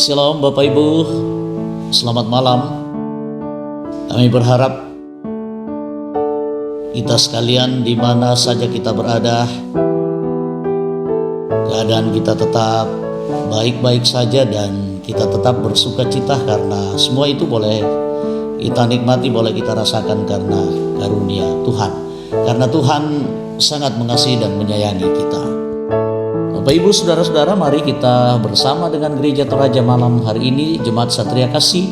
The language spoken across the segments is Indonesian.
Shalom Bapak Ibu, selamat malam. Kami berharap kita sekalian di mana saja kita berada, keadaan kita tetap baik-baik saja dan kita tetap bersuka cita karena semua itu boleh kita nikmati, boleh kita rasakan karena karunia Tuhan. Karena Tuhan sangat mengasihi dan menyayangi kita. Bapak Ibu saudara-saudara, mari kita bersama dengan Gereja Toraja malam hari ini, Jemaat Satria Kasih,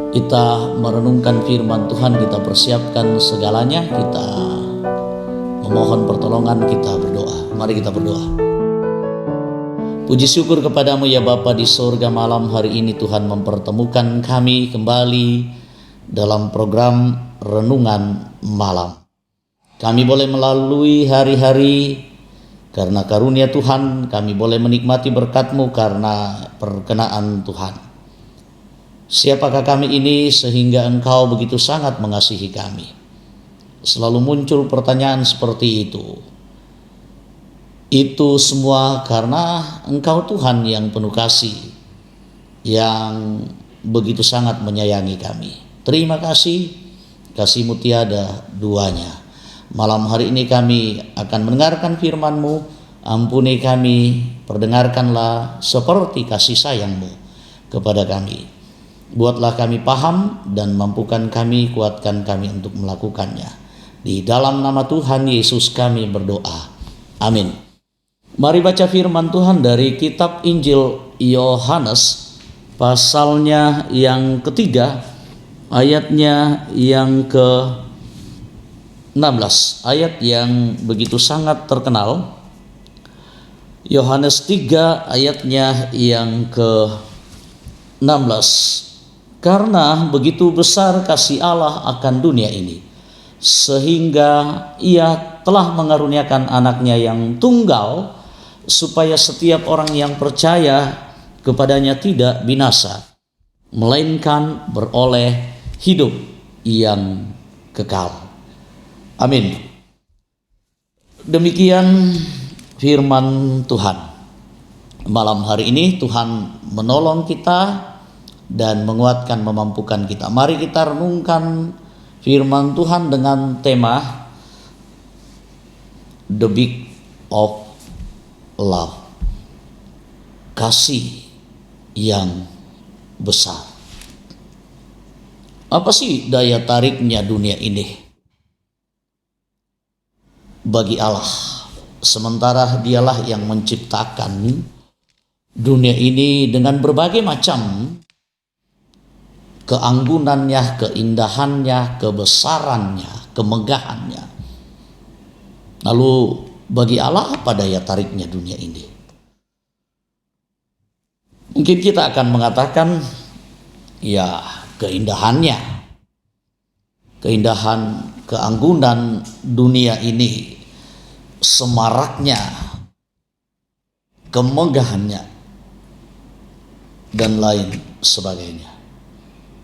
kita merenungkan firman Tuhan, kita persiapkan segalanya, kita memohon pertolongan, kita berdoa. Mari kita berdoa. Puji syukur kepadamu ya Bapa di sorga, malam hari ini Tuhan mempertemukan kami kembali dalam program Renungan Malam. Kami boleh melalui hari-hari karena karunia Tuhan, kami boleh menikmati berkat-Mu karena perkenaan Tuhan. Siapakah kami ini sehingga Engkau begitu sangat mengasihi kami? Selalu muncul pertanyaan seperti itu. Itu semua karena Engkau Tuhan yang penuh kasih, yang begitu sangat menyayangi kami. Terima kasih, kasih-Mu tiada duanya. Malam hari ini kami akan mendengarkan firman-Mu. Ampuni kami, perdengarkanlah seperti kasih sayang-Mu kepada kami. Buatlah kami paham dan mampukan kami, kuatkan kami untuk melakukannya. Di dalam nama Tuhan Yesus kami berdoa. Amin. Mari baca firman Tuhan dari kitab Injil Yohanes, pasalnya yang ketiga, ayatnya yang ke 16, ayat yang begitu sangat terkenal. Yohanes 3 ayatnya yang ke-16. Karena begitu besar kasih Allah akan dunia ini, sehingga Ia telah mengaruniakan anaknya yang tunggal, supaya setiap orang yang percaya kepadanya tidak binasa, melainkan beroleh hidup yang kekal. Amin. Demikian firman Tuhan. Malam hari ini Tuhan menolong kita dan menguatkan, memampukan kita. Mari kita renungkan firman Tuhan dengan tema The Big of Love. Kasih yang besar. Apa sih daya tariknya dunia ini bagi Allah, sementara Dialah yang menciptakan dunia ini dengan berbagai macam keanggunannya, keindahannya, kebesarannya, kemegahannya. Lalu bagi Allah apa daya tariknya dunia ini? Mungkin kita akan mengatakan ya keindahannya, keindahan, keanggunan dunia ini, semaraknya, kemegahannya, dan lain sebagainya.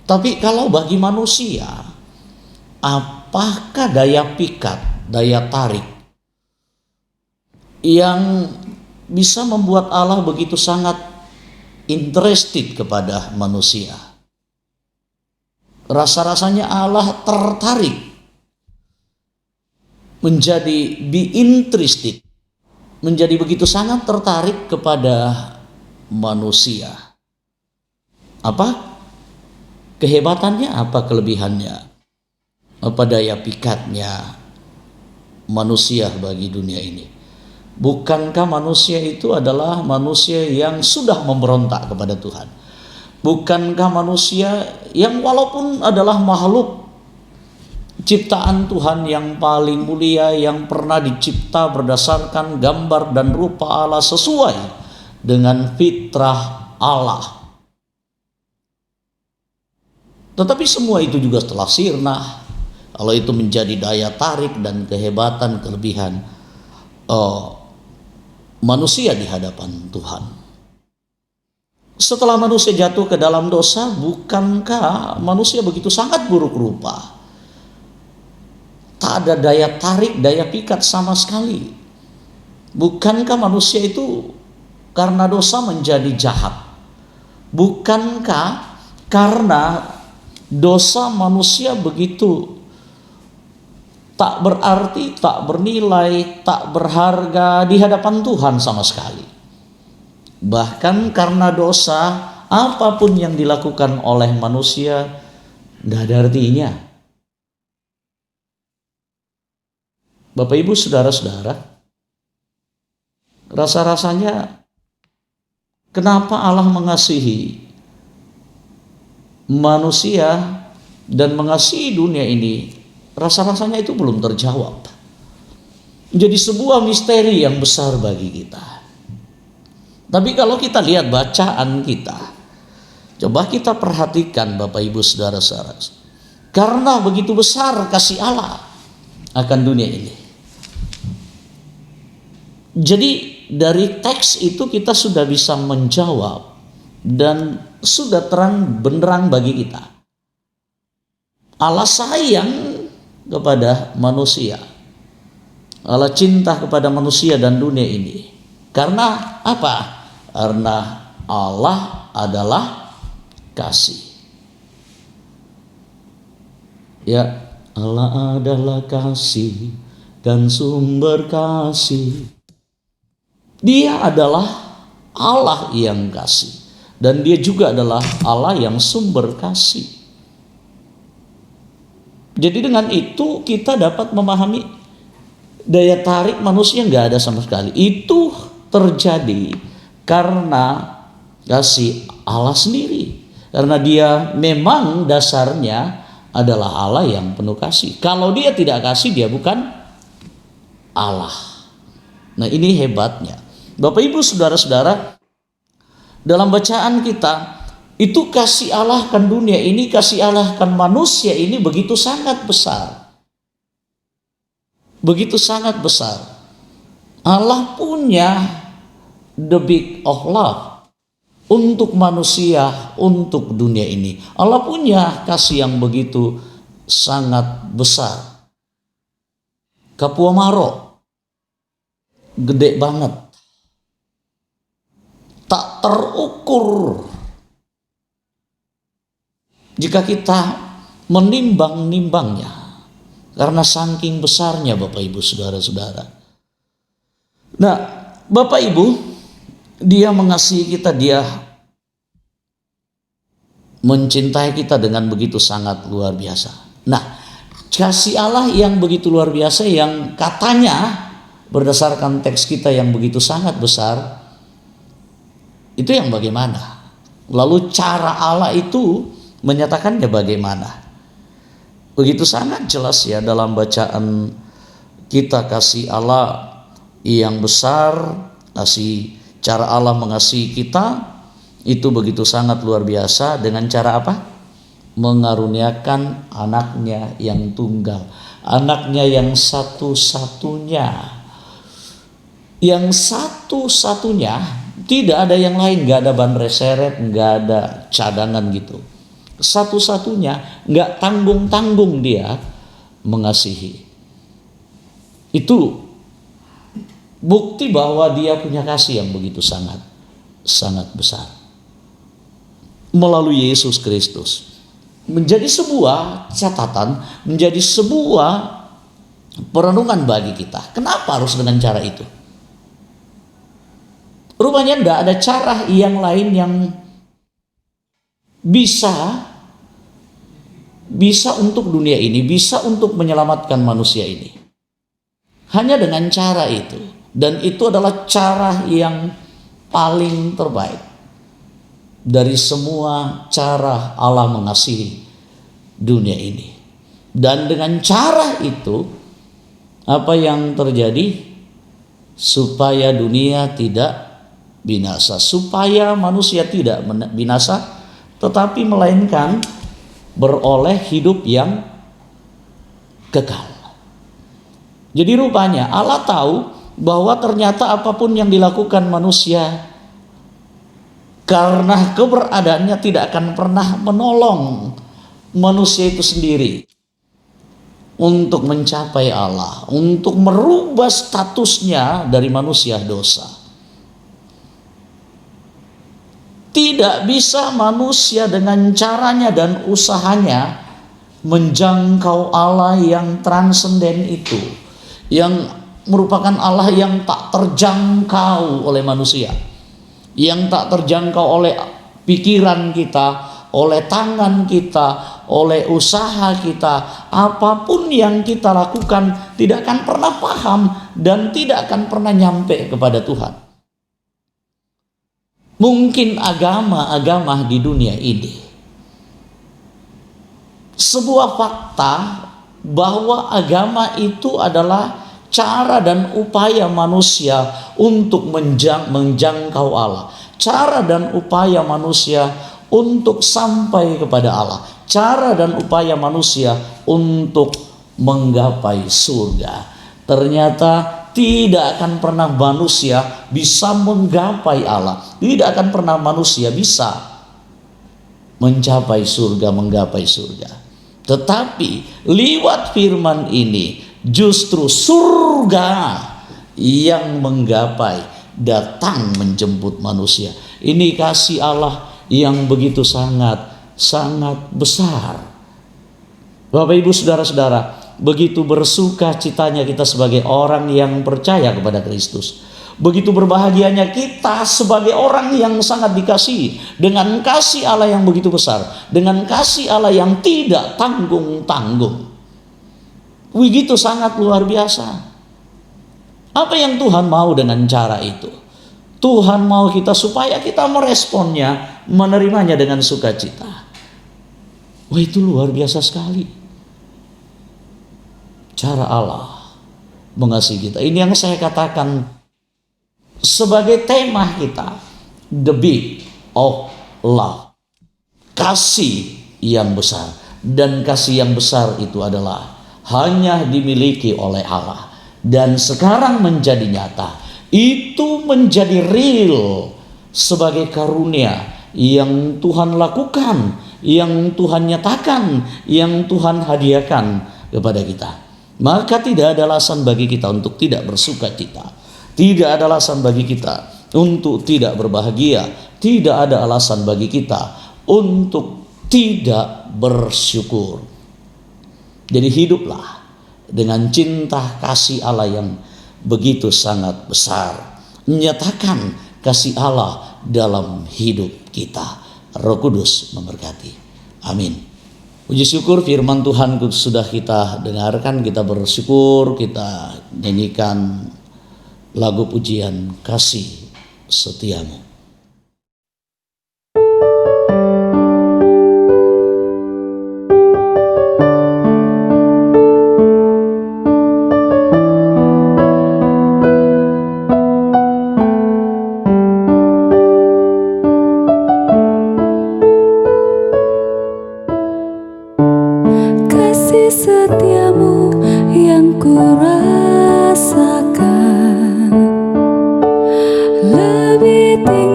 Tapi kalau bagi manusia, apakah daya pikat, daya tarik yang bisa membuat Allah begitu sangat interested kepada manusia? Rasa-rasanya Allah tertarik, menjadi be interested, menjadi begitu sangat tertarik kepada manusia. Apa kehebatannya, apa kelebihannya, apa daya pikatnya manusia bagi dunia ini? Bukankah manusia itu adalah manusia yang sudah memberontak kepada Tuhan? Bukankah manusia yang walaupun adalah makhluk ciptaan Tuhan yang paling mulia, yang pernah dicipta berdasarkan gambar dan rupa Allah sesuai dengan fitrah Allah, tetapi semua itu juga telah sirna. Kalau itu menjadi daya tarik dan kehebatan, kelebihan manusia di hadapan Tuhan. Setelah manusia jatuh ke dalam dosa, bukankah manusia begitu sangat buruk rupa? Tak ada daya tarik, daya pikat sama sekali. Bukankah manusia itu karena dosa menjadi jahat, Bukankah karena dosa manusia begitu tak berarti, tak bernilai, tak berharga di hadapan Tuhan sama sekali? Bahkan karena dosa, apapun yang dilakukan oleh manusia tidak ada artinya. Bapak Ibu saudara-saudara, rasa-rasanya kenapa Allah mengasihi manusia dan mengasihi dunia ini, rasa-rasanya itu belum terjawab. Jadi sebuah misteri yang besar bagi kita. Tapi kalau kita lihat bacaan kita, coba kita perhatikan Bapak Ibu saudara-saudara. Karena begitu besar kasih Allah akan dunia ini. Jadi dari teks itu kita sudah bisa menjawab dan sudah terang benderang bagi kita. Allah sayang kepada manusia. Allah cinta kepada manusia dan dunia ini. Karena apa? Karena Allah adalah kasih. Ya, Allah adalah kasih dan sumber kasih. Dia adalah Allah yang kasih, dan dia juga adalah Allah yang sumber kasih. Jadi dengan itu kita dapat memahami daya tarik manusia nggak ada sama sekali. Itu terjadi karena kasih Allah sendiri. Karena dia memang dasarnya adalah Allah yang penuh kasih. Kalau dia tidak kasih, dia bukan Allah. Nah, ini hebatnya. Bapak Ibu saudara-saudara, dalam bacaan kita itu kasih Allah akan dunia ini, kasih Allah akan manusia ini begitu sangat besar. Begitu sangat besar. Allah punya the big of love untuk manusia, untuk dunia ini. Allah punya kasih yang begitu sangat besar. Kapua Maro, gede banget. Tak terukur. Jika kita menimbang-nimbangnya. Karena saking besarnya Bapak Ibu saudara-saudara. Nah, Bapak Ibu, dia mengasihi kita, dia mencintai kita dengan begitu sangat luar biasa. Nah, kasih Allah yang begitu luar biasa, yang katanya berdasarkan teks kita yang begitu sangat besar, itu yang bagaimana? Lalu cara Allah itu menyatakannya bagaimana? Begitu sangat jelas ya dalam bacaan kita, kasih Allah yang besar, kasih cara Allah mengasihi kita itu begitu sangat luar biasa. Dengan cara apa? Mengaruniakan anaknya yang tunggal, anaknya yang satu-satunya, yang satu-satunya, tidak ada yang lain, gak ada ban reseret, gak ada cadangan gitu. Satu-satunya, gak tanggung-tanggung dia mengasihi. Itu bukti bahwa dia punya kasih yang begitu sangat besar. Melalui Yesus Kristus. Menjadi sebuah catatan, menjadi sebuah perenungan bagi kita. Kenapa harus dengan cara itu? Rupanya tidak ada cara yang lain yang bisa untuk dunia ini, bisa untuk menyelamatkan manusia ini. Hanya dengan cara itu. Dan itu adalah cara yang paling terbaik dari semua cara Allah mengasihi dunia ini. Dan dengan cara itu, apa yang terjadi? Supaya dunia tidak binasa, supaya manusia tidak binasa, tetapi melainkan beroleh hidup yang kekal. Jadi rupanya Allah tahu bahwa ternyata apapun yang dilakukan manusia, karena keberadaannya tidak akan pernah menolong manusia itu sendiri untuk mencapai Allah, untuk merubah statusnya dari manusia dosa. Tidak bisa manusia dengan caranya dan usahanya menjangkau Allah yang transenden itu, yang merupakan Allah yang tak terjangkau oleh manusia, yang tak terjangkau oleh pikiran kita, oleh tangan kita, oleh usaha kita. Apapun yang kita lakukan tidak akan pernah paham dan tidak akan pernah nyampe kepada Tuhan. Mungkin agama-agama di dunia ini, sebuah fakta bahwa agama itu adalah cara dan upaya manusia untuk menjangkau Allah, cara dan upaya manusia untuk sampai kepada Allah, cara dan upaya manusia untuk menggapai surga. Ternyata tidak akan pernah manusia bisa menggapai Allah, tidak akan pernah manusia bisa mencapai surga, menggapai surga. Tetapi lewat firman ini justru surga yang menggapai, datang menjemput manusia. Ini kasih Allah yang begitu sangat besar. Bapak Ibu saudara-saudara, begitu bersuka citanya kita sebagai orang yang percaya kepada Kristus. Begitu berbahagianya kita sebagai orang yang sangat dikasihi dengan kasih Allah yang begitu besar, dengan kasih Allah yang tidak tanggung-tanggung. Begitu sangat luar biasa. Apa yang Tuhan mau dengan cara itu? Tuhan mau kita supaya kita meresponnya, menerimanya dengan sukacita. Wah, itu luar biasa sekali. Cara Allah mengasihi kita. Ini yang saya katakan sebagai tema kita, the big of love. Kasih yang besar. Dan kasih yang besar itu adalah hanya dimiliki oleh Allah. Dan sekarang menjadi nyata. Itu menjadi real sebagai karunia yang Tuhan lakukan, yang Tuhan nyatakan, yang Tuhan hadiahkan kepada kita. Maka tidak ada alasan bagi kita untuk tidak bersuka cita. Tidak ada alasan bagi kita untuk tidak berbahagia. Tidak ada alasan bagi kita untuk tidak bersyukur. Jadi hiduplah dengan cinta kasih Allah yang begitu sangat besar. Menyatakan kasih Allah dalam hidup kita. Roh Kudus memberkati. Amin. Puji syukur firman Tuhan sudah kita dengarkan, kita bersyukur, kita nyanyikan lagu pujian kasih setiamu. Setiamu yang ku rasakan lebih tinggi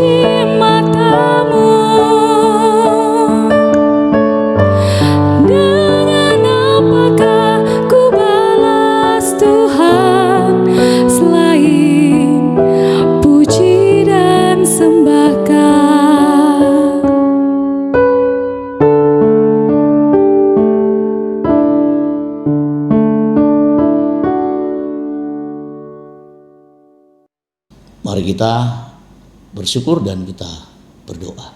puji matamu. Dengan apakah ku balas Tuhan selain puji dan sembahkan. Mari kita bersyukur dan kita berdoa.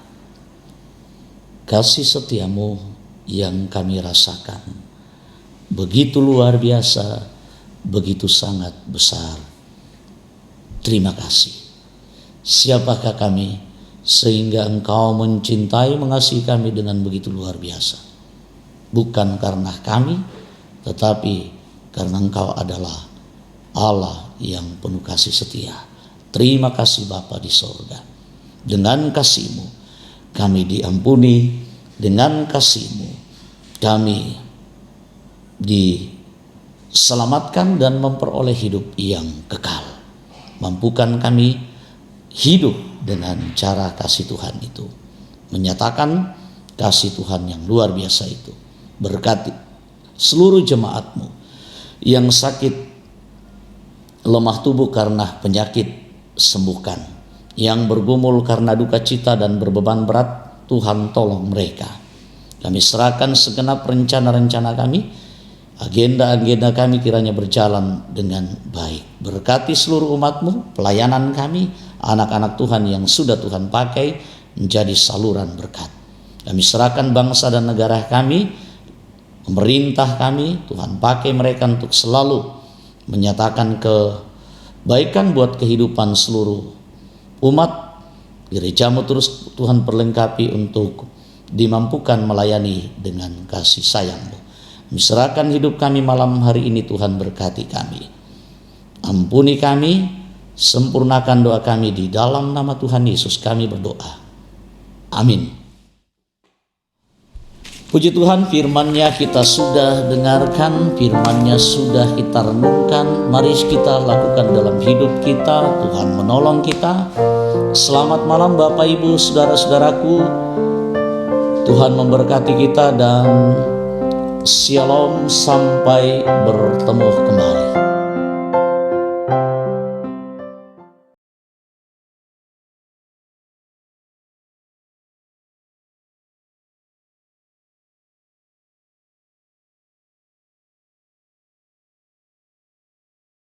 Kasih setiamu yang kami rasakan begitu luar biasa, begitu sangat besar. Terima kasih. Siapakah kami sehingga Engkau mencintai mengasihi kami dengan begitu luar biasa? Bukan karena kami, tetapi karena Engkau adalah Allah yang penuh kasih setia. Terima kasih Bapa di sorga. Dengan kasih-Mu kami diampuni, dengan kasih-Mu kami diselamatkan dan memperoleh hidup yang kekal. Mampukan kami hidup dengan cara kasih Tuhan itu, menyatakan kasih Tuhan yang luar biasa itu. Berkati seluruh jemaat-Mu yang sakit, lemah tubuh karena penyakit, sembuhkan. Yang bergumul karena duka cita dan berbeban berat, Tuhan tolong mereka. Kami serahkan segenap rencana-rencana kami, agenda-agenda kami kiranya berjalan dengan baik. Berkati seluruh umat-Mu, pelayanan kami, anak-anak Tuhan yang sudah Tuhan pakai menjadi saluran berkat. Kami serahkan bangsa dan negara kami, pemerintah kami, Tuhan pakai mereka untuk selalu menyatakan kebaikan buat kehidupan seluruh umat. Gereja-Mu terus Tuhan perlengkapi untuk dimampukan melayani dengan kasih sayang-Mu. Diserahkan hidup kami malam hari ini, Tuhan berkati kami. Ampuni kami, sempurnakan doa kami, di dalam nama Tuhan Yesus kami berdoa. Amin. Puji Tuhan, firman-Nya kita sudah dengarkan, firman-Nya sudah kita renungkan. Mari kita lakukan dalam hidup kita. Tuhan menolong kita. Selamat malam Bapak Ibu saudara-saudaraku. Tuhan memberkati kita dan shalom, sampai bertemu kembali.